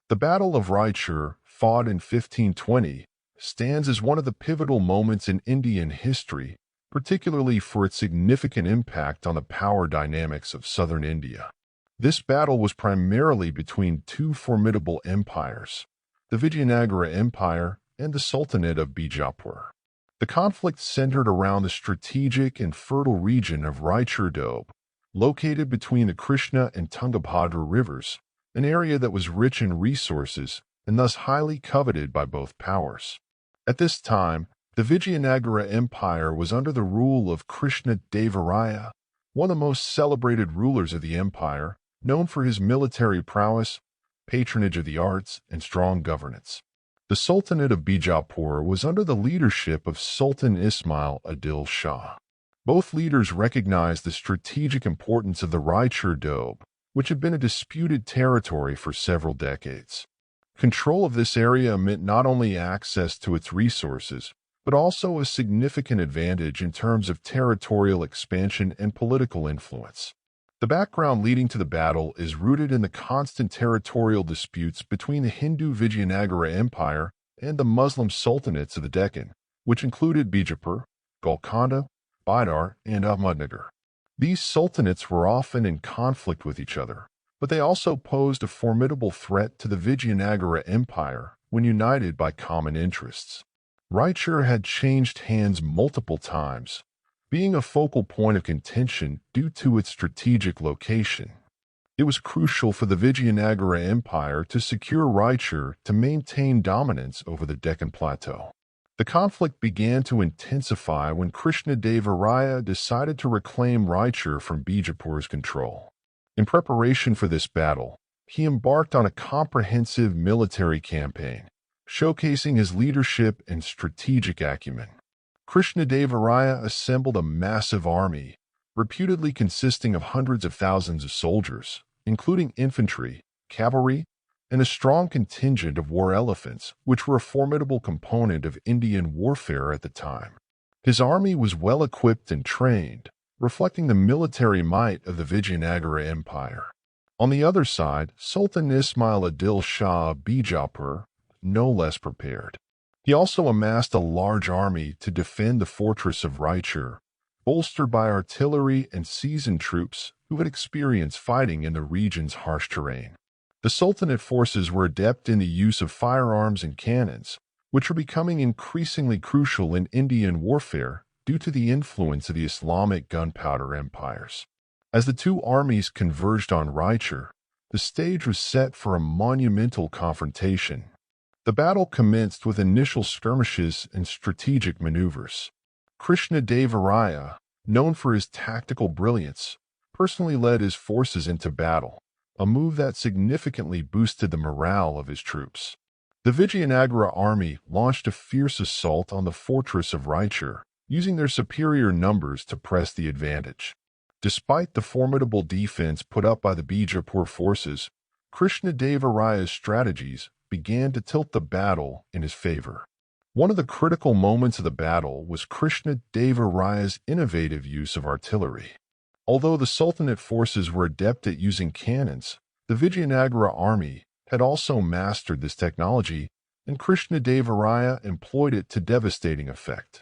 The Battle of Raichur, fought in 1520, stands as one of the pivotal moments in Indian history, particularly for its significant impact on the power dynamics of southern India. This battle was primarily between two formidable empires, the Vijayanagara Empire and the Sultanate of Bijapur. The conflict centered around the strategic and fertile region of Raichur Doab, located between the Krishna and Tungabhadra rivers, an area that was rich in resources and thus highly coveted by both powers. At this time, the Vijayanagara Empire was under the rule of Krishna Devaraya, one of the most celebrated rulers of the empire, known for his military prowess, patronage of the arts, and strong governance. The Sultanate of Bijapur was under the leadership of Sultan Ismail Adil Shah. Both leaders recognized the strategic importance of the Raichur Doab, which had been a disputed territory for several decades. Control of this area meant not only access to its resources, but also a significant advantage in terms of territorial expansion and political influence. The background leading to the battle is rooted in the constant territorial disputes between the Hindu Vijayanagara Empire and the Muslim sultanates of the Deccan, which included Bijapur, Golconda, Bidar, and Ahmednagar. These sultanates were often in conflict with each other, but they also posed a formidable threat to the Vijayanagara Empire when united by common interests. Raichur had changed hands multiple times, being a focal point of contention due to its strategic location. It was crucial for the Vijayanagara Empire to secure Raichur to maintain dominance over the Deccan Plateau. The conflict began to intensify when Krishnadevaraya decided to reclaim Raichur from Bijapur's control. In preparation for this battle, he embarked on a comprehensive military campaign, showcasing his leadership and strategic acumen. Krishnadevaraya assembled a massive army, reputedly consisting of hundreds of thousands of soldiers, including infantry, cavalry, and a strong contingent of war elephants, which were a formidable component of Indian warfare at the time. His army was well equipped and trained, reflecting the military might of the Vijayanagara Empire. On the other side, Sultan Ismail Adil Shah of Bijapur, no less prepared. He also amassed a large army to defend the fortress of Raichur, bolstered by artillery and seasoned troops who had experienced fighting in the region's harsh terrain. The Sultanate forces were adept in the use of firearms and cannons, which were becoming increasingly crucial in Indian warfare due to the influence of the Islamic gunpowder empires. As the two armies converged on Raichur, the stage was set for a monumental confrontation. The battle commenced with initial skirmishes and strategic maneuvers. Krishnadevaraya, known for his tactical brilliance, personally led his forces into battle, a move that significantly boosted the morale of his troops. The Vijayanagara army launched a fierce assault on the fortress of Raichur, using their superior numbers to press the advantage. Despite the formidable defense put up by the Bijapur forces, Krishnadevaraya's strategies began to tilt the battle in his favor. One of the critical moments of the battle was Krishnadevaraya's innovative use of artillery. Although the Sultanate forces were adept at using cannons, the Vijayanagara army had also mastered this technology, and Krishnadevaraya employed it to devastating effect.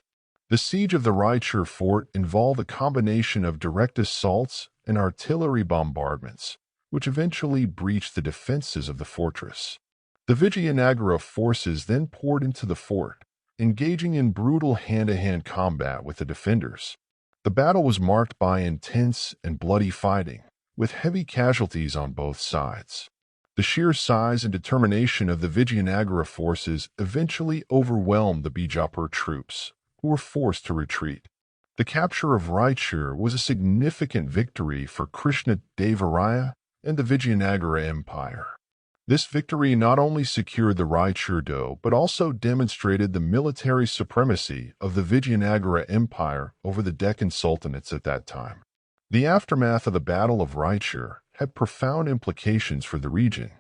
The siege of the Raichur fort involved a combination of direct assaults and artillery bombardments, which eventually breached the defenses of the fortress. The Vijayanagara forces then poured into the fort, engaging in brutal hand-to-hand combat with the defenders. The battle was marked by intense and bloody fighting, with heavy casualties on both sides. The sheer size and determination of the Vijayanagara forces eventually overwhelmed the Bijapur troops, who were forced to retreat. The capture of Raichur was a significant victory for Krishnadevaraya and the Vijayanagara Empire. This victory not only secured the Raichur Doab, but also demonstrated the military supremacy of the Vijayanagara Empire over the Deccan Sultanates at that time. The aftermath of the Battle of Raichur had profound implications for the region.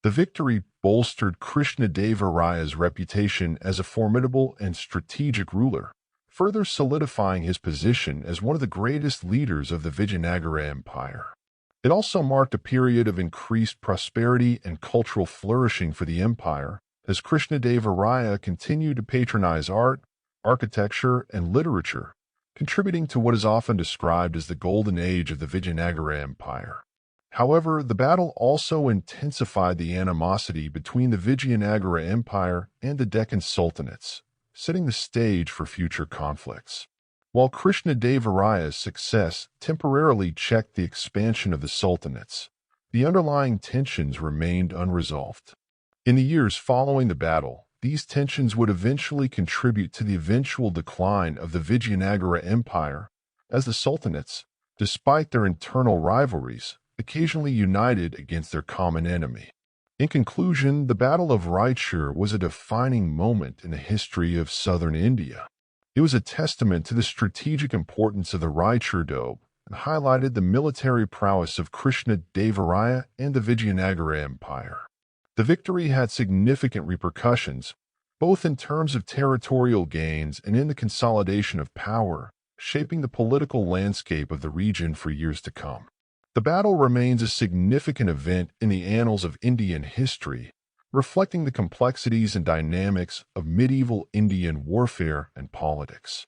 The victory bolstered Krishnadevaraya's reputation as a formidable and strategic ruler, further solidifying his position as one of the greatest leaders of the Vijayanagara Empire. It also marked a period of increased prosperity and cultural flourishing for the empire, as Krishnadevaraya continued to patronize art, architecture, and literature, contributing to what is often described as the golden age of the Vijayanagara Empire. However, the battle also intensified the animosity between the Vijayanagara Empire and the Deccan Sultanates, setting the stage for future conflicts. While Krishnadevaraya's success temporarily checked the expansion of the sultanates, the underlying tensions remained unresolved. In the years following the battle, these tensions would eventually contribute to the eventual decline of the Vijayanagara Empire, as the sultanates, despite their internal rivalries, occasionally united against their common enemy. In conclusion, the Battle of Raichur was a defining moment in the history of southern India. It was a testament to the strategic importance of the Raichur Doab and highlighted the military prowess of Krishnadevaraya and the Vijayanagara Empire. The victory had significant repercussions, both in terms of territorial gains and in the consolidation of power, shaping the political landscape of the region for years to come. The battle remains a significant event in the annals of Indian history, reflecting the complexities and dynamics of medieval Indian warfare and politics.